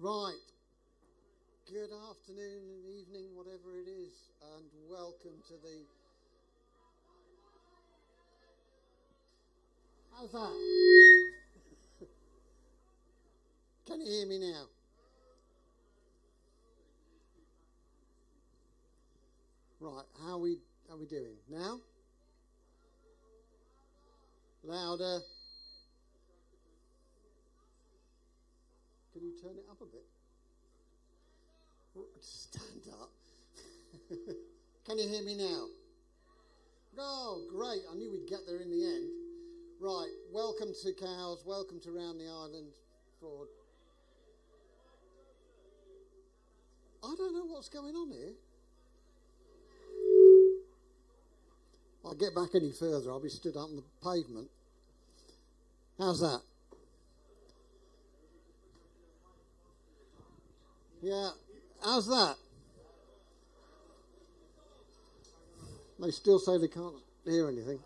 Right. Good afternoon and evening, whatever it is, and welcome to the... How's that? Can you hear me now? Right, how are we doing? Now? Louder. Can you turn it up a bit? Stand up. Can you hear me now? Oh, great. I knew we'd get there in the end. Right, welcome to Cowes. Welcome to Round the Island for... I don't know what's going on here. I'll get back any further. I'll be stood up on the pavement. How's that? Yeah. How's that? They still say they can't hear anything.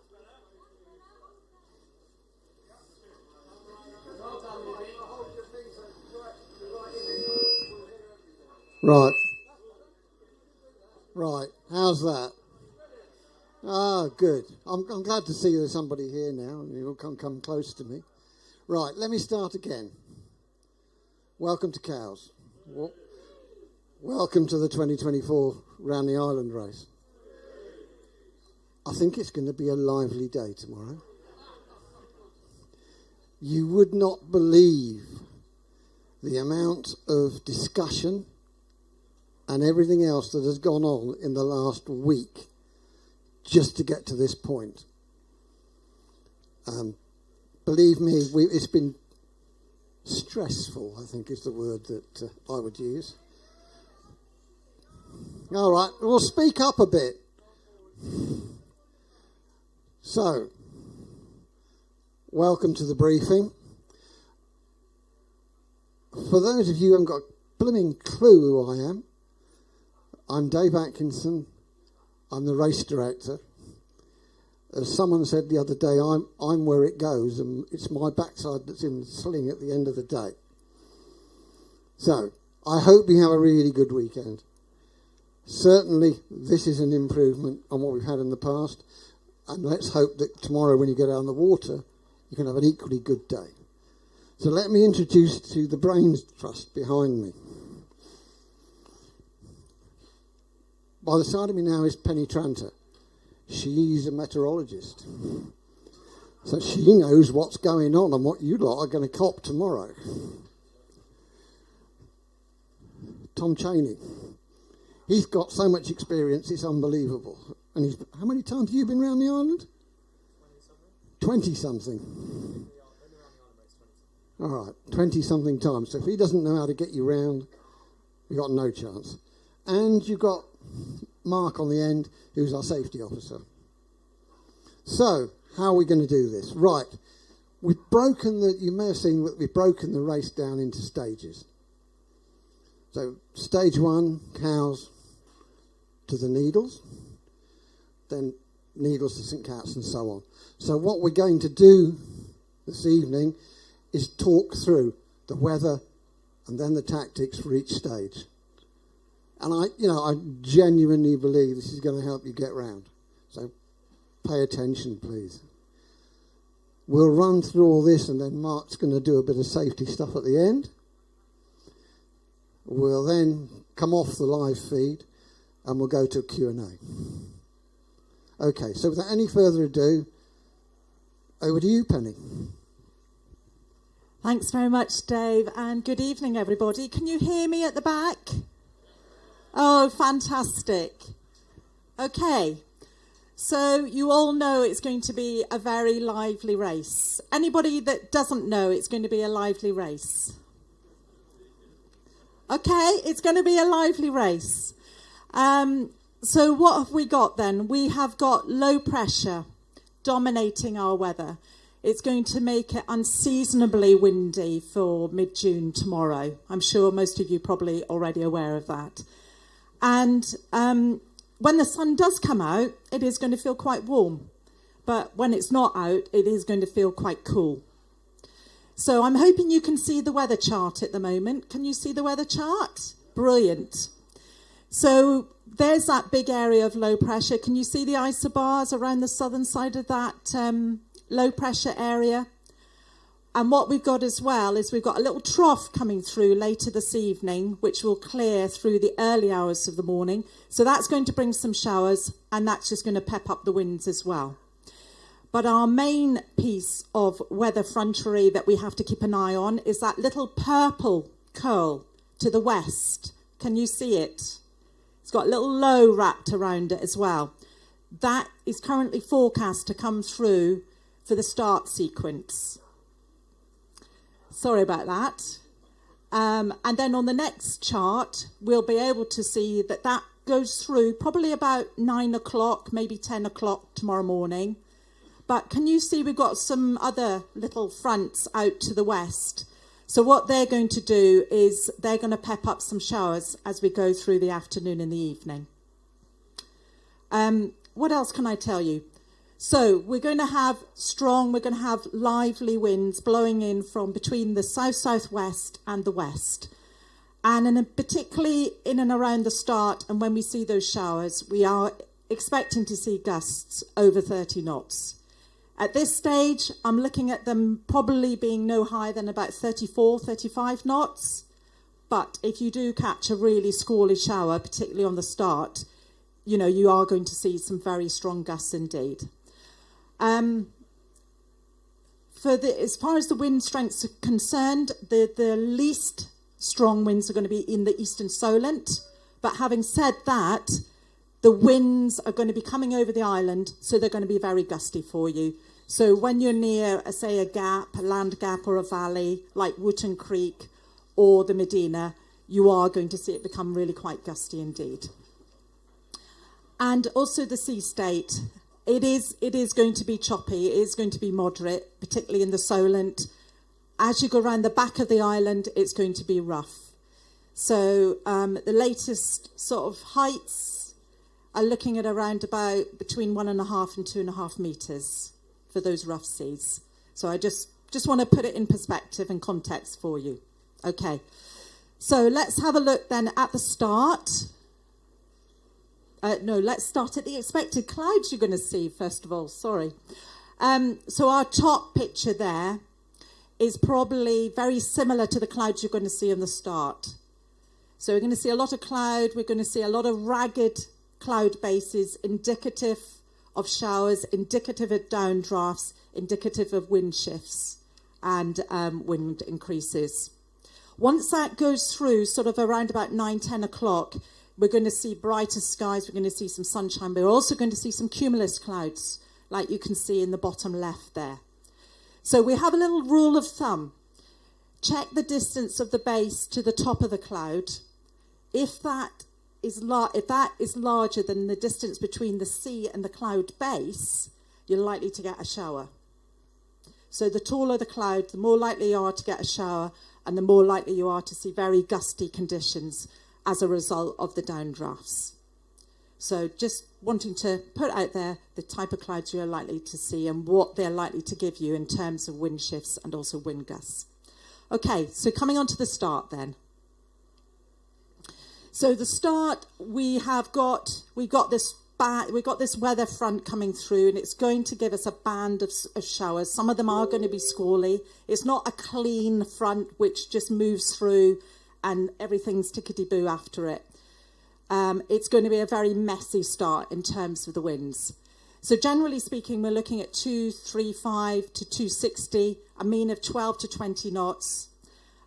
Right. Right. How's that? Ah, good. I'm glad to see there's somebody here now. You'll come close to me. Right. Let me start again. Welcome to Cowes. Welcome to the 2024 Round the Island race. I think it's going to be a lively day tomorrow. You would not believe the amount of discussion and everything else that has gone on in the last week just to get to this point. Believe me, it's been stressful, I think is the word that I would use. All right, we'll speak up a bit. So, welcome to the briefing. For those of you who haven't got a blooming clue who I am, I'm Dave Atkinson. I'm the race director. As someone said the other day, I'm where it goes, and it's my backside that's in the sling at the end of the day. So, I hope you have a really good weekend. Certainly, this is an improvement on what we've had in the past, and let's hope that tomorrow when you get out on the water, you can have an equally good day. So let me introduce to you the brains trust behind me. By the side of me now is Penny Tranter. She's a meteorologist. So she knows what's going on and what you lot are going to cop tomorrow. Tom Cheney. He's got so much experience, it's unbelievable. And how many times have you been around the island? 20-something. All right, 20-something times. So if he doesn't know how to get you round, you've got no chance. And you've got Mark on the end, who's our safety officer. So, how are we going to do this? Right, you may have seen that we've broken the race down into stages. So, stage 1, Cowes to the Needles, then Needles to St Cat's and so on. So what we're going to do this evening is talk through the weather and then the tactics for each stage. And I genuinely believe this is going to help you get round. So pay attention, please. We'll run through all this and then Mark's going to do a bit of safety stuff at the end. We'll then come off the live feed and we'll go to a Q&A. Okay, so without any further ado, over to you, Penny. Thanks very much, Dave, and good evening, everybody. Can you hear me at the back? Oh, fantastic. Okay, so you all know it's going to be a very lively race. Anybody that doesn't know it's going to be a lively race? Okay, it's going to be a lively race. So what have we got then? We have got low pressure dominating our weather. It's going to make it unseasonably windy for mid-June tomorrow. I'm sure most of you are probably already aware of that. And when the sun does come out, it is going to feel quite warm. But when it's not out, it is going to feel quite cool. So I'm hoping you can see the weather chart at the moment. Can you see the weather chart? Brilliant. So there's that big area of low pressure. Can you see the isobars around the southern side of that low pressure area? And what we've got as well is we've got a little trough coming through later this evening, which will clear through the early hours of the morning. So that's going to bring some showers, and that's just going to pep up the winds as well. But our main piece of weather frontery that we have to keep an eye on is that little purple curl to the west. Can you see it? It's got a little low wrapped around it as well. That is currently forecast to come through for the start sequence. Sorry about that. And then on the next chart, we'll be able to see that that goes through probably about 9 o'clock, maybe 10 o'clock tomorrow morning. But can you see we've got some other little fronts out to the west? So what they're going to do is they're going to pep up some showers as we go through the afternoon and the evening. What else can I tell you? So we're going to have lively winds blowing in from between the south-southwest and the west. And particularly in and around the start, and when we see those showers, we are expecting to see gusts over 30 knots. At this stage, I'm looking at them probably being no higher than about 34, 35 knots. But if you do catch a really squally shower, particularly on the start, you are going to see some very strong gusts indeed. As far as the wind strengths are concerned, the least strong winds are going to be in the eastern Solent. But having said that, the winds are going to be coming over the island, so they're going to be very gusty for you. So when you're near, say, a gap, a land gap or a valley, like Wootton Creek or the Medina, you are going to see it become really quite gusty indeed. And also the sea state. It is going to be choppy. It is going to be moderate, particularly in the Solent. As you go around the back of the island, it's going to be rough. So the latest sort of heights are looking at around about between 1.5 and 2.5 metres for those rough seas. So I just want to put it in perspective and context for you. Okay. So let's have a look then at the start. Let's start at the expected clouds you're going to see, first of all. Sorry. So our top picture there is probably very similar to the clouds you're going to see on the start. So we're going to see a lot of cloud. We're going to see a lot of ragged cloud bases, indicative of showers, indicative of downdrafts, indicative of wind shifts and wind increases. Once that goes through, sort of around about 9, 10 o'clock, we're going to see brighter skies, we're going to see some sunshine, but we're also going to see some cumulus clouds, like you can see in the bottom left there. So we have a little rule of thumb. Check the distance of the base to the top of the cloud. If that is larger than the distance between the sea and the cloud base, you're likely to get a shower. So the taller the cloud, the more likely you are to get a shower, and the more likely you are to see very gusty conditions as a result of the downdrafts. So just wanting to put out there the type of clouds you're likely to see and what they're likely to give you in terms of wind shifts and also wind gusts. Okay, so coming on to the start then. So the start, we've got this weather front coming through, and it's going to give us a band of showers. Some of them are going to be squally. It's not a clean front which just moves through and everything's tickety-boo after it. It's going to be a very messy start in terms of the winds. So generally speaking, we're looking at 235 to 260, a mean of 12 to 20 knots.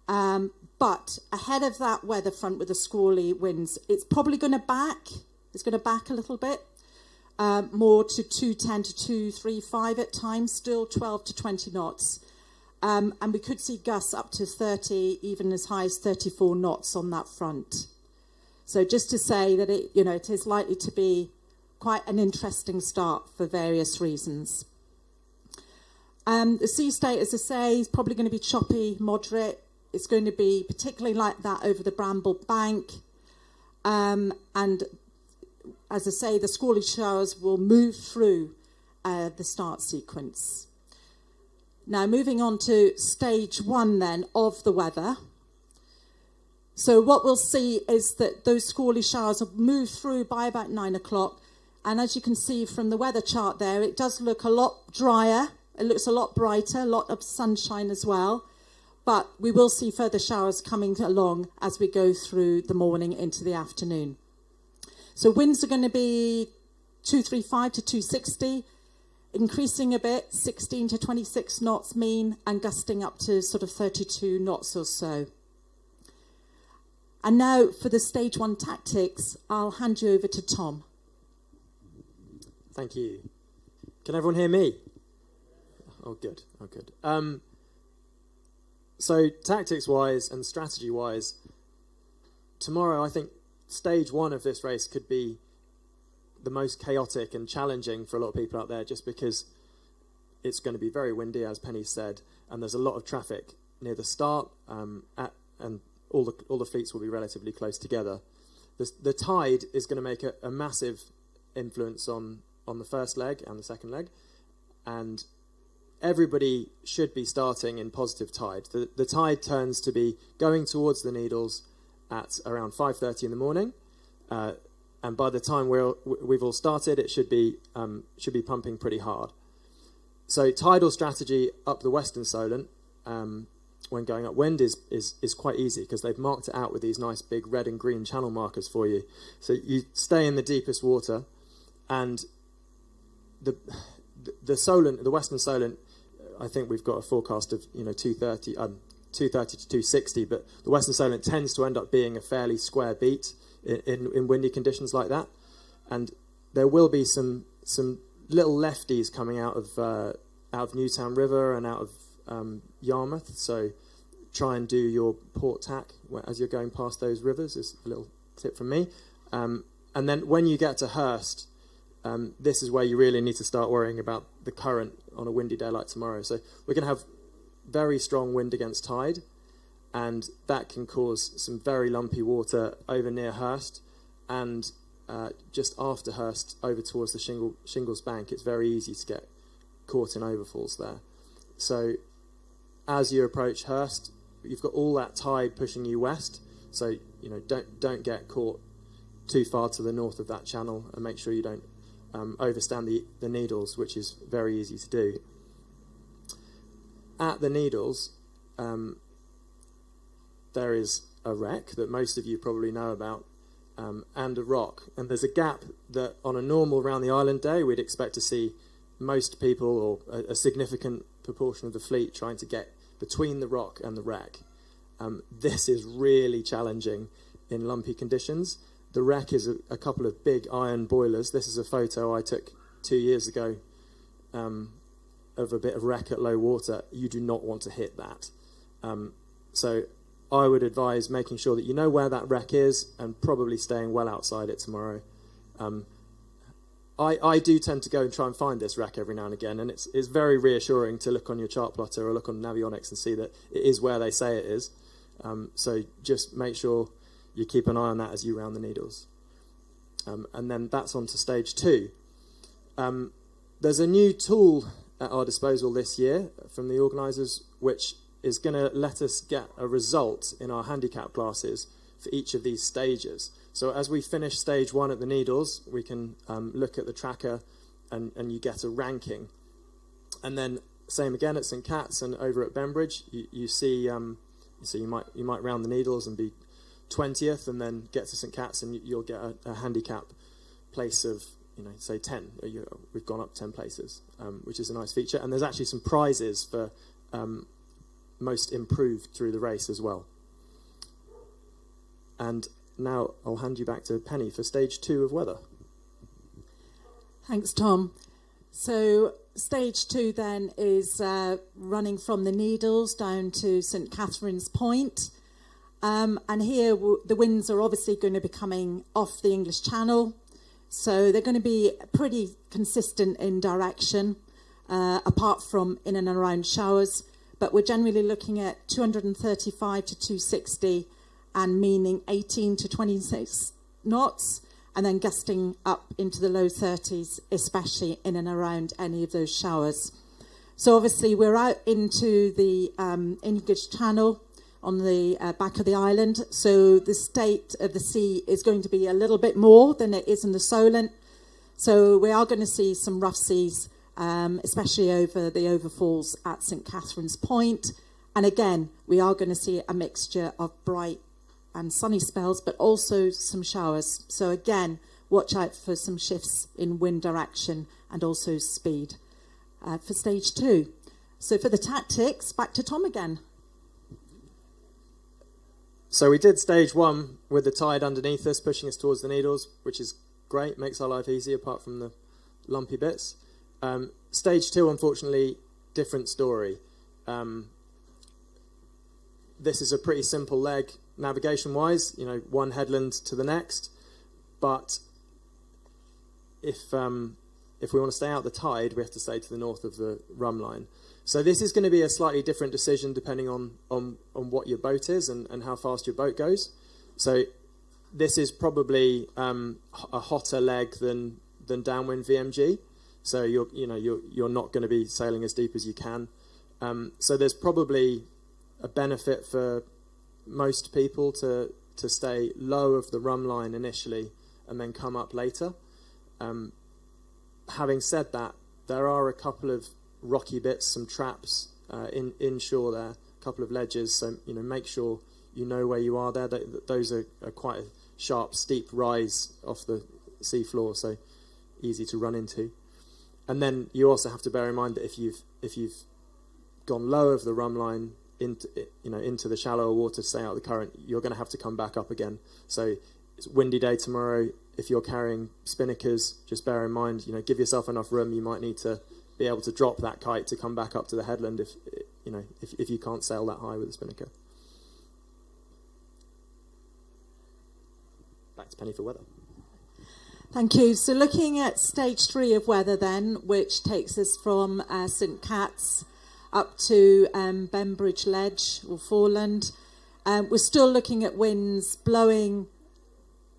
But ahead of that weather front with the squally winds, it's probably going to back. It's going to back a little bit, more to 210 to 235 at times, still 12 to 20 knots. And we could see gusts up to 30, even as high as 34 knots on that front. So just to say that it is likely to be quite an interesting start for various reasons. The sea state, as I say, is probably going to be choppy, moderate. It's going to be particularly like that over the Bramble Bank. And as I say, the squally showers will move through the start sequence. Now, moving on to stage 1 then of the weather. So what we'll see is that those squally showers will move through by about 9 o'clock. And as you can see from the weather chart there, it does look a lot drier. It looks a lot brighter, a lot of sunshine as well. But we will see further showers coming along as we go through the morning into the afternoon. So winds are going to be 235 to 260, increasing a bit, 16 to 26 knots mean, and gusting up to sort of 32 knots or so. And now for the stage 1 tactics, I'll hand you over to Tom. Thank you. Can everyone hear me? Oh, good. Oh, good. So tactics-wise and strategy-wise, tomorrow I think stage 1 of this race could be the most chaotic and challenging for a lot of people out there, just because it's going to be very windy, as Penny said, and there's a lot of traffic near the start, and all the fleets will be relatively close together. The tide is going to make a massive influence on the first leg and the second leg, and everybody should be starting in positive tide. The tide turns to be going towards the Needles at around 5:30 in the morning, and by the time we've all started, it should be pumping pretty hard. So tidal strategy up the Western Solent, when going upwind is quite easy, because they've marked it out with these nice big red and green channel markers for you. So you stay in the deepest water, and the Solent, the Western Solent, I think we've got a forecast of 230 to 260, but the Western Solent tends to end up being a fairly square beat in windy conditions like that, and there will be some little lefties coming out of Newtown River and out of Yarmouth, so try and do your port tack as you're going past those rivers, is a little tip from me. And then when you get to Hurst, this is where you really need to start worrying about the current on a windy day like tomorrow. So we're going to have very strong wind against tide, and that can cause some very lumpy water over near Hurst, and just after Hurst over towards the Shingles Bank. It's very easy to get caught in overfalls there. So as you approach Hurst, you've got all that tide pushing you west, so don't get caught too far to the north of that channel, and make sure you don't overstand the Needles, which is very easy to do. At the Needles, there is a wreck that most of you probably know about, and a rock, and there's a gap that on a normal round the island day we'd expect to see most people, or a significant proportion of the fleet, trying to get between the rock and the wreck. This is really challenging in lumpy conditions. The wreck is a couple of big iron boilers. This is a photo I took 2 years ago of a bit of wreck at low water. You do not want to hit that. So I would advise making sure that you know where that wreck is, and probably staying well outside it tomorrow. I do tend to go and try and find this wreck every now and again, and it's very reassuring to look on your chart plotter or look on Navionics and see that it is where they say it is. So just make sure you keep an eye on that as you round the Needles. And then that's on to stage 2. There's a new tool at our disposal this year from the organisers, which is going to let us get a result in our handicap classes for each of these stages. So as we finish stage 1 at the Needles, we can look at the tracker, and you get a ranking. And then same again at St Cat's and over at Bembridge, you see, so you might round the Needles and be 20th, and then get to St Cat's and you'll get a handicap place of, say 10. We've gone up 10 places, which is a nice feature. And there's actually some prizes for most improved through the race as well. And now I'll hand you back to Penny for stage 2 of weather. Thanks, Tom. So stage 2 then is running from the Needles down to St Catherine's Point. And here the winds are obviously going to be coming off the English Channel. So they're going to be pretty consistent in direction, apart from in and around showers. But we're generally looking at 235 to 260, and meaning 18 to 26 knots, and then gusting up into the low 30s, especially in and around any of those showers. So obviously we're out into the English Channel on the back of the island. So the state of the sea is going to be a little bit more than it is in the Solent. So we are going to see some rough seas, especially over the overfalls at St Catherine's Point. And again, we are going to see a mixture of bright and sunny spells, but also some showers. So again, watch out for some shifts in wind direction and also speed for stage 2. So for the tactics, back to Tom again. So we did stage 1 with the tide underneath us, pushing us towards the Needles, which is great, makes our life easy apart from the lumpy bits. Stage 2, unfortunately, different story. This is a pretty simple leg navigation-wise, one headland to the next. But if we want to stay out the tide, we have to stay to the north of the rum line. So this is going to be a slightly different decision depending on what your boat is and how fast your boat goes. So this is probably a hotter leg than downwind VMG. So you're not going to be sailing as deep as you can. So there's probably a benefit for most people to stay low of the rum line initially and then come up later. Having said that, there are a couple of rocky bits, some traps inshore there, a couple of ledges, so make sure you know where you are there. Those are quite a sharp, steep rise off the seafloor, so easy to run into. And then you also have to bear in mind that if you've gone low of the rum line into the shallower water to stay out of the current, you're going to have to come back up again. So it's a windy day tomorrow. If you're carrying spinnakers, just bear in mind, give yourself enough room. You might need to be able to drop that kite to come back up to the headland if you can't sail that high with a spinnaker. Back to Penny for weather. Thank you. So looking at stage 3 of weather then, which takes us from St Cat's up to Bembridge Ledge or Foreland, we're still looking at winds blowing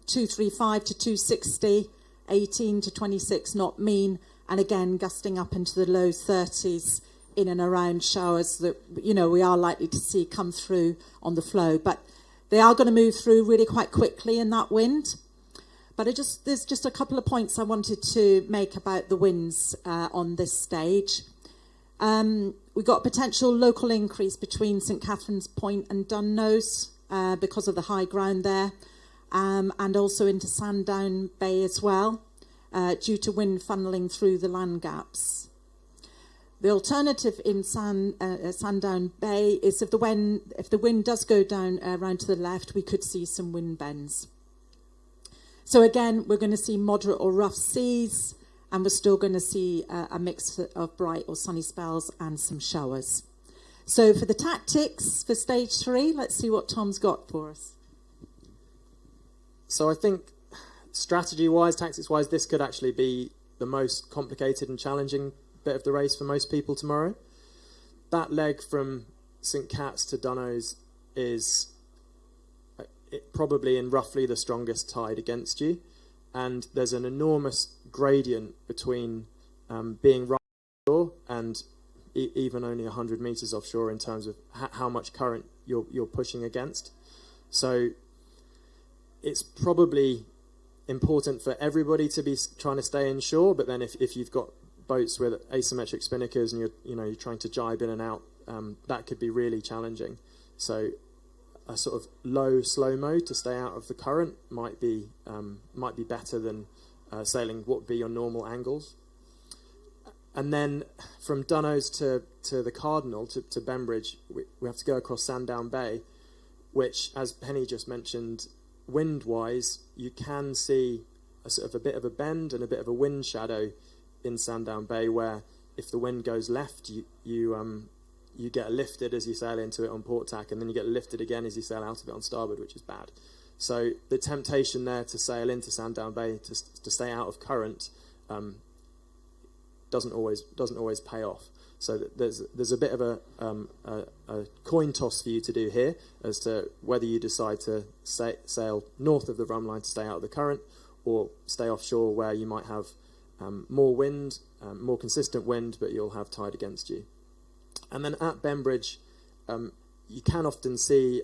235 to 260, 18 to 26 knot mean, and again gusting up into the low 30s in and around showers that we are likely to see come through on the flow. But they are going to move through really quite quickly in that wind. But there's just a couple of points I wanted to make about the winds on this stage. We've got a potential local increase between St Catherine's Point and Dunnose because of the high ground there, and also into Sandown Bay as well, due to wind funneling through the land gaps. The alternative in Sandown Bay is if the wind does go down around to the left, we could see some wind bends. So again, we're going to see moderate or rough seas, and we're still going to see a mix of bright or sunny spells and some showers. So for the tactics for stage 3, let's see what Tom's got for us. So I think strategy-wise, tactics-wise, this could actually be the most complicated and challenging bit of the race for most people tomorrow. That leg from St Cat's to Dunnose is probably in roughly the strongest tide against you, and there's an enormous gradient between being right offshore and even only 100 metres offshore in terms of how much current you're pushing against. So it's probably important for everybody to be trying to stay inshore, but then if you've got boats with asymmetric spinnakers and you're trying to jibe in and out, that could be really challenging. So a sort of low slow mode to stay out of the current might be better than sailing what would be your normal angles. And then from Dunnose to the Cardinal to Bembridge, we have to go across Sandown Bay, which, as Penny just mentioned, wind-wise, you can see a sort of a bit of a bend and a bit of a wind shadow in Sandown Bay, where if the wind goes left, you get lifted as you sail into it on port tack, and then you get lifted again as you sail out of it on starboard, which is bad. So the temptation there to sail into Sandown Bay to stay out of current doesn't always pay off. So there's a bit of a coin toss for you to do here as to whether you decide to sail north of the rum line to stay out of the current, or stay offshore where you might have more wind, more consistent wind, but you'll have tide against you. And then at Bembridge, you can often see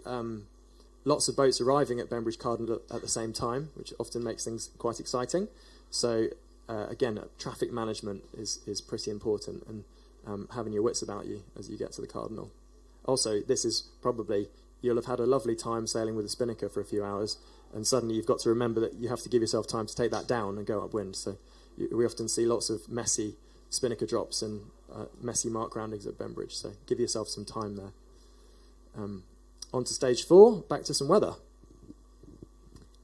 lots of boats arriving at Bembridge Cardinal at the same time, which often makes things quite exciting. So again, traffic management is pretty important, and having your wits about you as you get to the Cardinal. Also, this is probably, you'll have had a lovely time sailing with a spinnaker for a few hours, and suddenly you've got to remember that you have to give yourself time to take that down and go upwind. So we often see lots of messy spinnaker drops and messy mark groundings at Bembridge, so give yourself some time there. On to stage 4, back to some weather.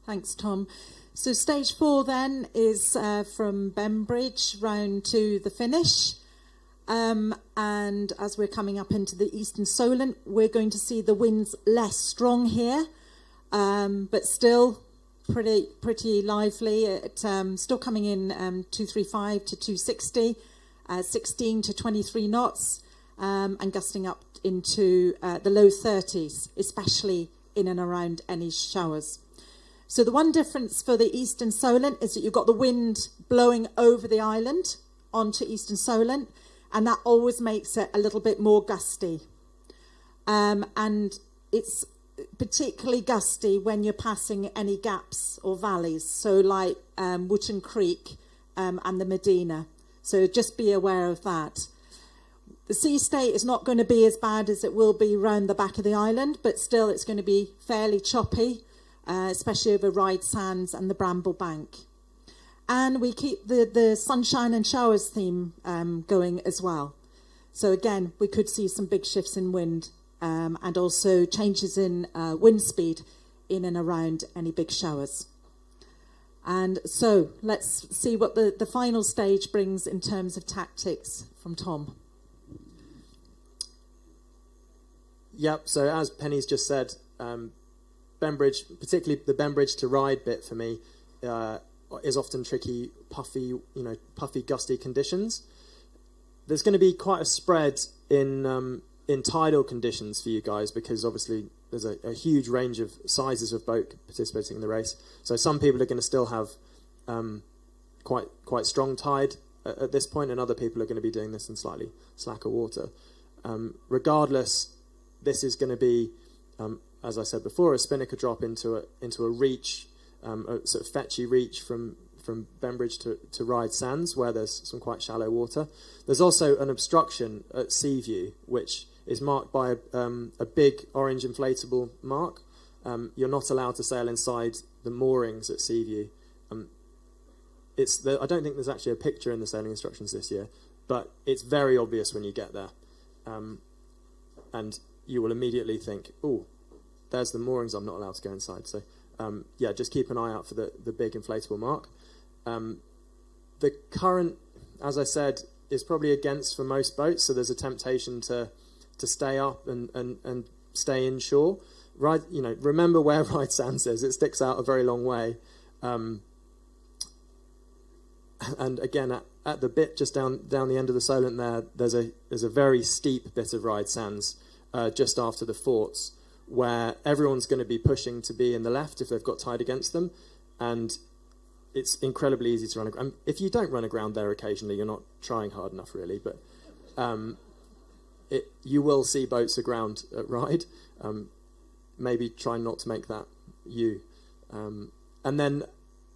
Thanks, Tom. So stage 4 then is from Bembridge round to the finish. And as we're coming up into the eastern Solent, we're going to see the winds less strong here, but still pretty lively. Still coming in 235 to 260, 16 to 23 knots, and gusting up into the low 30s, especially in and around any showers. So the one difference for the eastern Solent is that you've got the wind blowing over the island onto eastern Solent, and that always makes it a little bit more gusty. And it's particularly gusty when you're passing any gaps or valleys, so like Wootton Creek and the Medina. So just be aware of that. The sea state is not going to be as bad as it will be round the back of the island, but still it's going to be fairly choppy, especially over Ryde Sands and the Bramble Bank. And we keep the sunshine and showers theme going as well. So again, we could see some big shifts in wind and also changes in wind speed in and around any big showers. And so let's see what the final stage brings in terms of tactics from Tom. Yep, so as Penny's just said, Bembridge, particularly the Bembridge to Ryde bit for me, is often tricky, puffy, gusty conditions. There's going to be quite a spread in tidal conditions for you guys, because obviously there's a huge range of sizes of boat participating in the race. So some people are going to still have quite strong tide at this point, and other people are going to be doing this in slightly slacker water. Regardless, this is going to be, as I said before, a spinnaker drop into a reach, a sort of fetchy reach from Bembridge to Ryde Sands, where there's some quite shallow water. There's also an obstruction at Seaview, which is marked by a big orange inflatable mark. You're not allowed to sail inside the moorings at Seaview. I don't think there's actually a picture in the sailing instructions this year, but it's very obvious when you get there. And you will immediately think, oh, there's the moorings, I'm not allowed to go inside. So, just keep an eye out for the big inflatable mark. The current, as I said, is probably against for most boats, so there's a temptation to stay up and stay inshore. Remember where Ryde Sands is. It sticks out a very long way. And again, at the bit just down the end of the Solent there, there's a very steep bit of Ryde Sands just after the forts, where everyone's going to be pushing to be in the left if they've got tide against them, and it's incredibly easy to run aground. If you don't run aground there occasionally, you're not trying hard enough, really, but you will see boats aground at Ryde. Maybe try not to make that you. And then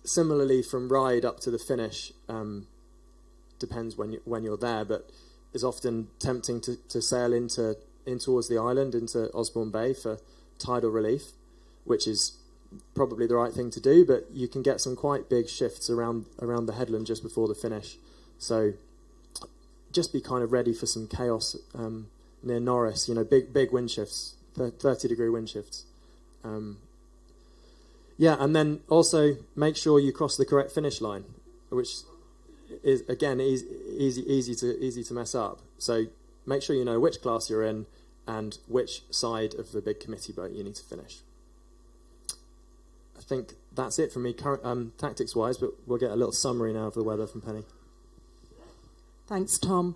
similarly from Ryde up to the finish, depends when you're there, but it's often tempting to sail in towards the island, into Osborne Bay for tidal relief, which is probably the right thing to do, but you can get some quite big shifts around the headland just before the finish. So just be kind of ready for some chaos near Norris, big wind shifts, 30-degree wind shifts. And then also make sure you cross the correct finish line, which is, again, easy to mess up. So make sure you know which class you're in and which side of the big committee boat you need to finish. I think that's it from me tactics-wise, but we'll get a little summary now of the weather from Penny. Thanks, Tom.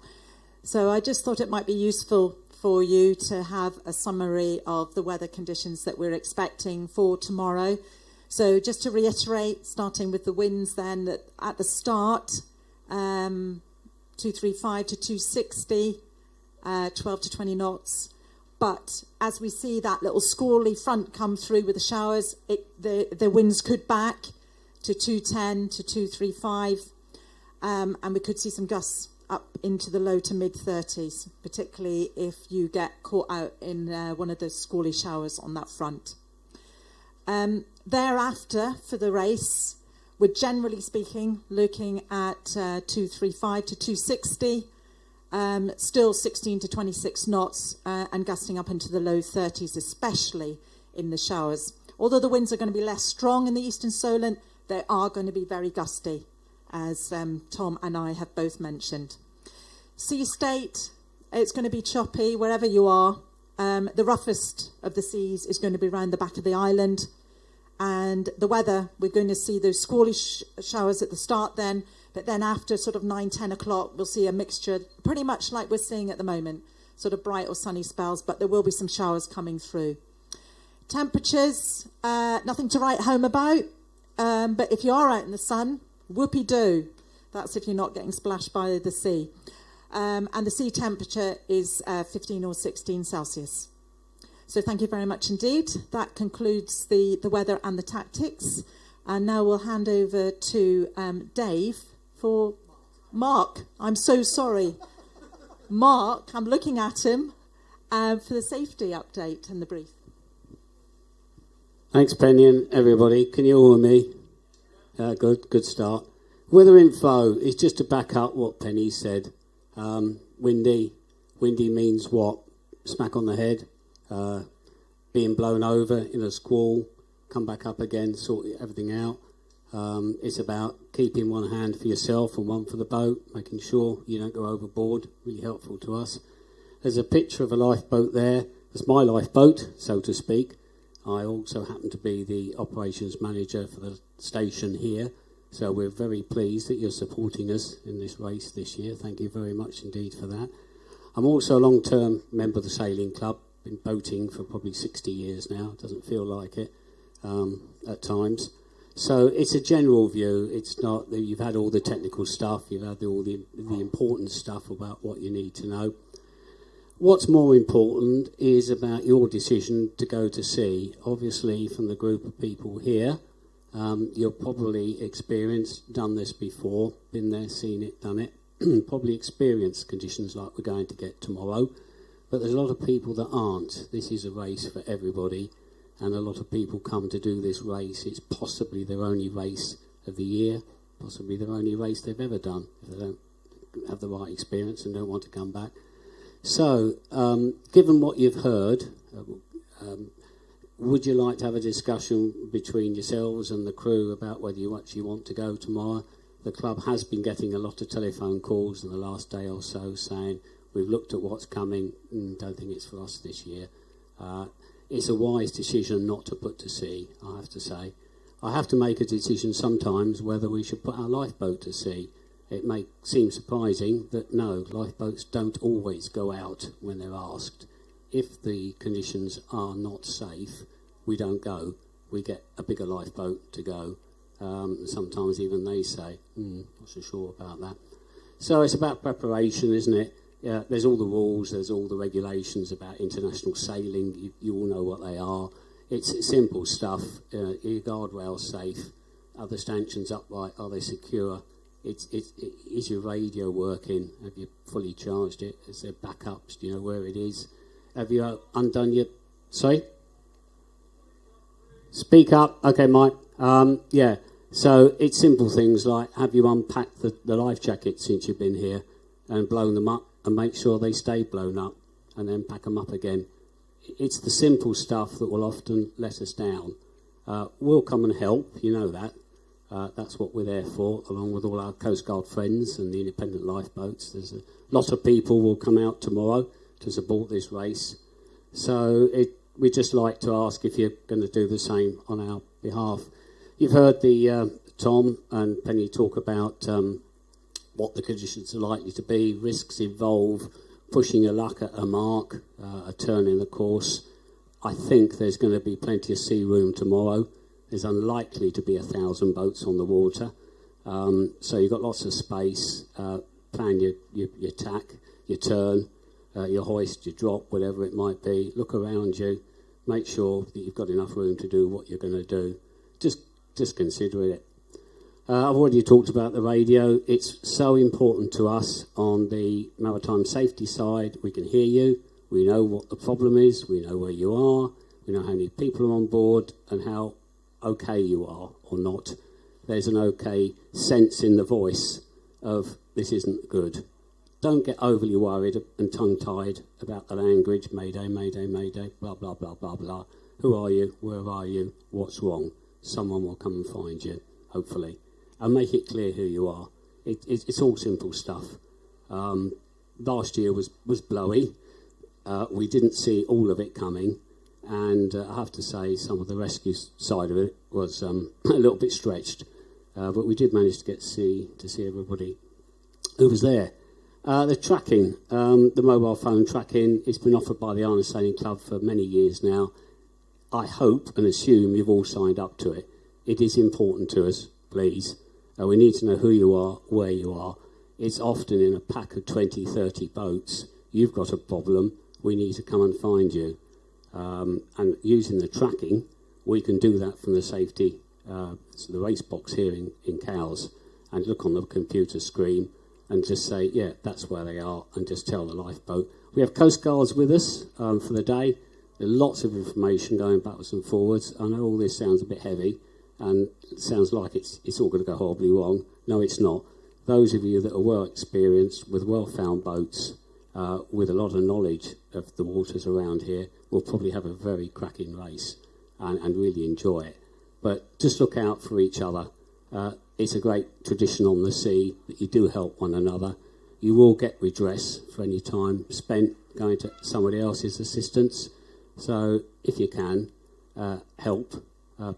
So I just thought it might be useful for you to have a summary of the weather conditions that we're expecting for tomorrow. So just to reiterate, starting with the winds then, that at the start, 235 to 260, 12 to 20 knots. But as we see that little squally front come through with the showers, the winds could back to 210 to 235, and we could see some gusts up into the low to mid 30s, particularly if you get caught out in one of those squally showers on that front. Thereafter, for the race, we're generally speaking looking at 235 to 260, still 16 to 26 knots, and gusting up into the low 30s, especially in the showers. Although the winds are going to be less strong in the eastern Solent, they are going to be very gusty, as Tom and I have both mentioned. Sea state, it's going to be choppy wherever you are. The roughest of the seas is going to be around the back of the island. And the weather, we're going to see those squally showers at the start then, but then after sort of 9, 10 o'clock, we'll see a mixture, pretty much like we're seeing at the moment, sort of bright or sunny spells, but there will be some showers coming through. Temperatures, nothing to write home about, but if you are out in the sun, whoopee-doo. That's if you're not getting splashed by the sea. And the sea temperature is 15 or 16 Celsius. So thank you very much indeed. That concludes the weather and the tactics. And now we'll hand over to Dave for Mark. I'm so sorry. Mark, I'm looking at him for the safety update and the brief. Thanks, Penny, and everybody. Can you all hear me? Good start. Weather info is just to back up what Penny said. Windy means what? Smack on the head, being blown over in a squall, come back up again, sort everything out. It's about keeping one hand for yourself and one for the boat, making sure you don't go overboard. Really helpful to us. There's a picture of a lifeboat there. It's my lifeboat, so to speak. I also happen to be the operations manager for the station here, so we're very pleased that you're supporting us in this race this year. Thank you very much indeed for that. I'm also a long-term member of the sailing club. Been boating for probably 60 years now. Doesn't feel like it at times. So it's a general view. It's not that you've had all the technical stuff. You've had all the important stuff about what you need to know. What's more important is about your decision to go to sea. Obviously, from the group of people here, you'll probably done this before, been there, seen it, done it, probably experienced conditions like we're going to get tomorrow. But there's a lot of people that aren't. This is a race for everybody, and a lot of people come to do this race. It's possibly their only race of the year, possibly their only race they've ever done, if they don't have the right experience and don't want to come back. So, given what you've heard, would you like to have a discussion between yourselves and the crew about whether you actually want to go tomorrow? The club has been getting a lot of telephone calls in the last day or so saying, we've looked at what's coming and don't think it's for us this year. It's a wise decision not to put to sea, I have to say. I have to make a decision sometimes whether we should put our lifeboat to sea. It may seem surprising that no, lifeboats don't always go out when they're asked. If the conditions are not safe, we don't go. We get a bigger lifeboat to go. Sometimes even they say, not so sure about that. So it's about preparation, isn't it? Yeah, there's all the rules, there's all the regulations about international sailing. You all know what they are. It's simple stuff. Are your guardrails safe? Are the stanchions upright? Are they secure? Is your radio working? Have you fully charged it? Is there backups? Do you know where it is? Have you undone your... Sorry? Speak up. Okay, Mike. Yeah. So it's simple things like, have you unpacked the life jackets since you've been here and blown them up and make sure they stay blown up and then pack them up again? It's the simple stuff that will often let us down. We'll come and help, you know that. That's what we're there for, along with all our Coast Guard friends and the independent lifeboats. There's a lot of people will come out tomorrow to support this race. So we'd just like to ask if you're going to do the same on our behalf. You've heard the Tom and Penny talk about what the conditions are likely to be. Risks involve pushing your luck at a mark, a turn in the course. I think there's going to be plenty of sea room tomorrow. There's unlikely to be 1,000 boats on the water. So you've got lots of space. Plan your tack, your turn, your hoist, your drop, whatever it might be. Look around you. Make sure that you've got enough room to do what you're going to do. Just consider it. I've already talked about the radio. It's so important to us on the maritime safety side. We can hear you. We know what the problem is. We know where you are. We know how many people are on board and how okay you are or not. There's an okay sense in the voice of this isn't good. Don't get overly worried and tongue-tied about the language. Mayday, mayday, mayday, blah, blah, blah, blah, blah. Who are you? Where are you? What's wrong? Someone will come and find you, hopefully. And make it clear who you are. It's all simple stuff. Last year was blowy. We didn't see all of it coming. And I have to say some of the rescue side of it was a little bit stretched. But we did manage to see everybody who was there. The tracking, the mobile phone tracking, it's been offered by the Iron Sailing Club for many years now. I hope and assume you've all signed up to it. It is important to us, please. We need to know who you are, where you are. It's often in a pack of 20, 30 boats. You've got a problem. We need to come and find you. And using the tracking, we can do that from the safety, the race box here in Cowes, and look on the computer screen and just say, yeah, that's where they are, and just tell the lifeboat. We have Coast Guards with us for the day. There's lots of information going backwards and forwards. I know all this sounds a bit heavy, and it sounds like it's all going to go horribly wrong. No, it's not. Those of you that are well experienced with well-found boats, with a lot of knowledge of the waters around here, will probably have a very cracking race and really enjoy it. But just look out for each other. It's a great tradition on the sea that you do help one another. You will get redress for any time spent going to somebody else's assistance. So if you can help,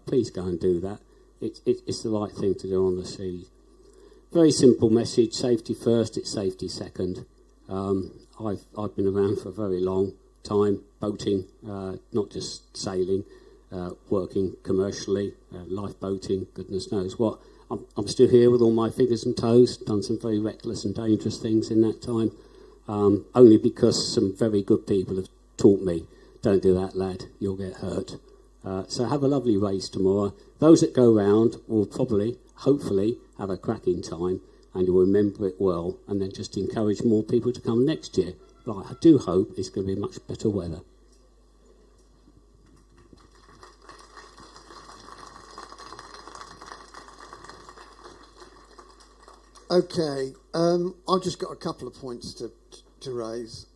please go and do that. It's the right thing to do on the sea. Very simple message: safety first, it's safety second. I've been around for a very long time, boating, not just sailing, working commercially, lifeboating, goodness knows what. I'm still here with all my fingers and toes, done some very reckless and dangerous things in that time, only because some very good people have taught me, don't do that, lad, you'll get hurt. So have a lovely race tomorrow. Those that go round will probably, hopefully, have a cracking time, and you'll remember it well, and then just encourage more people to come next year. But I do hope it's going to be much better weather. Okay, I've just got a couple of points to raise.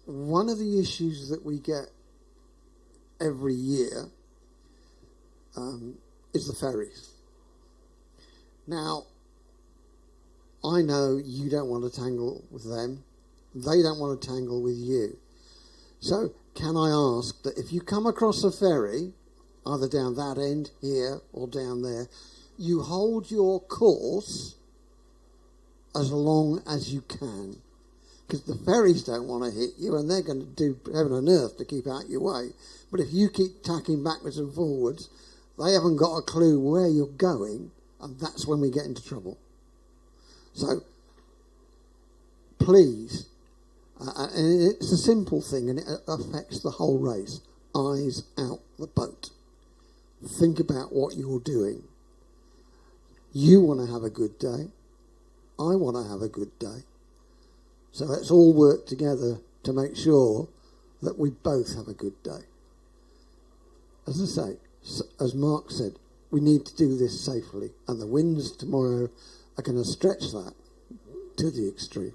One of the issues that we get every year is the ferries. Now, I know you don't want to tangle with them. They don't want to tangle with you. So can I ask that if you come across a ferry, either down that end here or down there, you hold your course as long as you can. Because the ferries don't want to hit you, and they're going to do heaven and earth to keep out your way. But if you keep tacking backwards and forwards, they haven't got a clue where you're going, and that's when we get into trouble. So, please, and it's a simple thing, and it affects the whole race. Eyes out the boat. Think about what you're doing. You want to have a good day. I want to have a good day. So let's all work together to make sure that we both have a good day. As I say, as Mark said, we need to do this safely, and the winds tomorrow are going to stretch that to the extreme.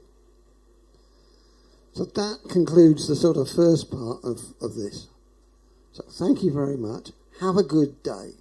So that concludes the sort of first part of this. So thank you very much. Have a good day.